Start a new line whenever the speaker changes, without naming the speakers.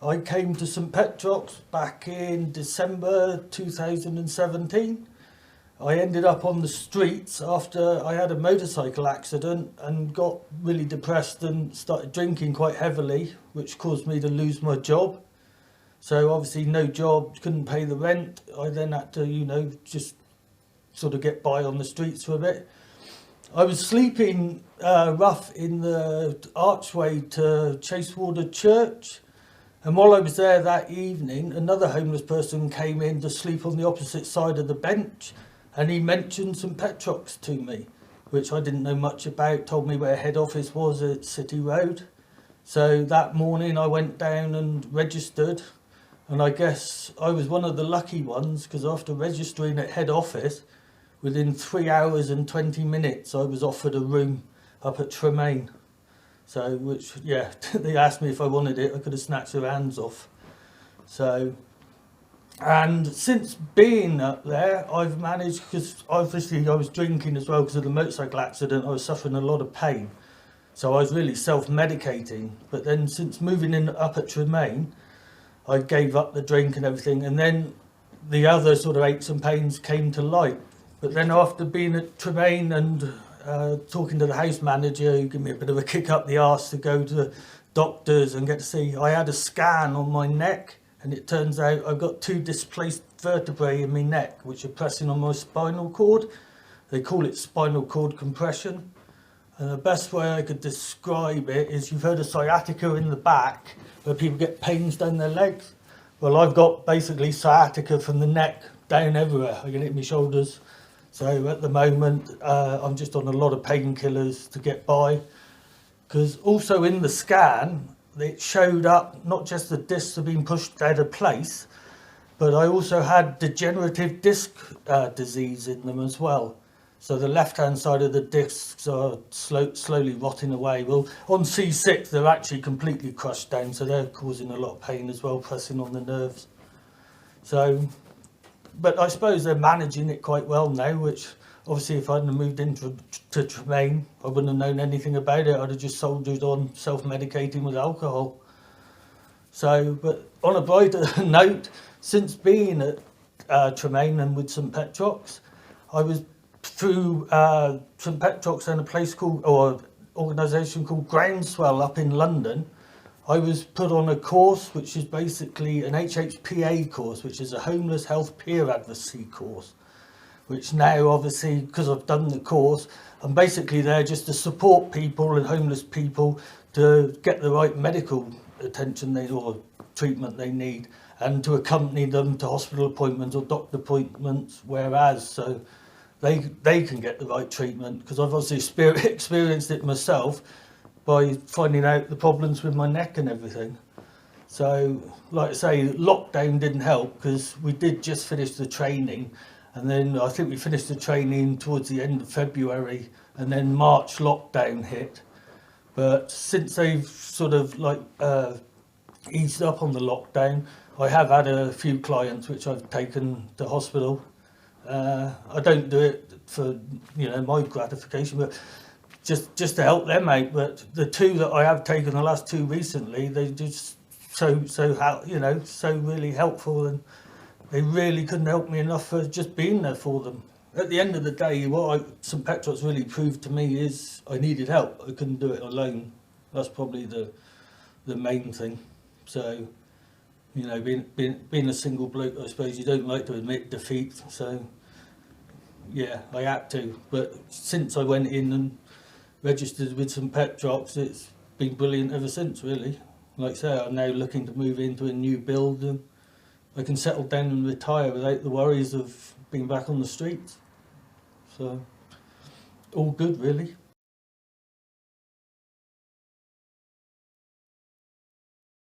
I came to St Petrox back in December 2017. I ended up on the streets after I had a motorcycle accident and got really depressed and started drinking quite heavily, which caused me to lose my job. So obviously no job, couldn't pay the rent. I then had to, just sort of get by on the streets for a bit. I was sleeping rough in the archway to Chasewater Church. And while I was there that evening, another homeless person came in to sleep on the opposite side of the bench, and he mentioned St Petrox to me, which I didn't know much about, told me where head office was at City Road. So that morning I went down and registered, and I guess I was one of the lucky ones, because after registering at head office, within 3 hours and 20 minutes I was offered a room up at Tremaine. So, which, yeah, they asked me if I wanted it, I could have snatched their hands off. So, and since being up there, I've managed, because obviously I was drinking as well because of the motorcycle accident, I was suffering a lot of pain. So I was really self-medicating. But then since moving in up at Tremaine, I gave up the drink and everything. And then the other sort of aches and pains came to light. But then after being at Tremaine and talking to the house manager, who gave me a bit of a kick up the arse to go to doctors and get to see, I had a scan on my neck, and it turns out I've got 2 displaced vertebrae in my neck which are pressing on my spinal cord. They call it spinal cord compression, and the best way I could describe it is, you've heard of sciatica in the back where people get pains down their legs. Well, I've got basically sciatica from the neck down everywhere. I can hit my shoulders. So at the moment, I'm just on a lot of painkillers to get by. Because also in the scan, it showed up not just the discs have been pushed out of place, but I also had degenerative disc disease in them as well. So the left-hand side of the discs are slowly rotting away. Well, on C6, they're actually completely crushed down, so they're causing a lot of pain as well, pressing on the nerves. So, but I suppose they're managing it quite well now, which obviously if I hadn't moved into Tremaine, I wouldn't have known anything about it. I'd have just soldiered on self-medicating with alcohol. So, but on a brighter note, since being at Tremaine and with St Petrox, I was through St Petrox and a place called, or organisation called Groundswell up in London. I was put on a course which is basically an HHPA course, which is a homeless health peer advocacy course, which now obviously, because I've done the course, I'm basically there just to support people and homeless people to get the right medical attention or treatment they need, and to accompany them to hospital appointments or doctor appointments, whereas, so they can get the right treatment, because I've obviously experienced it myself by finding out the problems with my neck and everything. So, like I say, lockdown didn't help, because we did just finish the training, and then I think we finished the training towards the end of February, and then March lockdown hit. But since they've sort of like eased up on the lockdown, I have had a few clients which I've taken to hospital. I don't do it for my gratification, but just to help them out. But the 2 that I have taken, the last 2 recently, they just so really helpful, and they really couldn't help me enough for just being there for them. At the end of the day, what St Petrox really proved to me is I needed help. I couldn't do it alone. That's probably the main thing. So, being a single bloke, I suppose you don't like to admit defeat. So, yeah, I had to. But since I went in and registered with St Petrox, it's been brilliant ever since, really. Like I say, I'm now looking to move into a new build, and I can settle down and retire without the worries of being back on the streets. So, all good, really.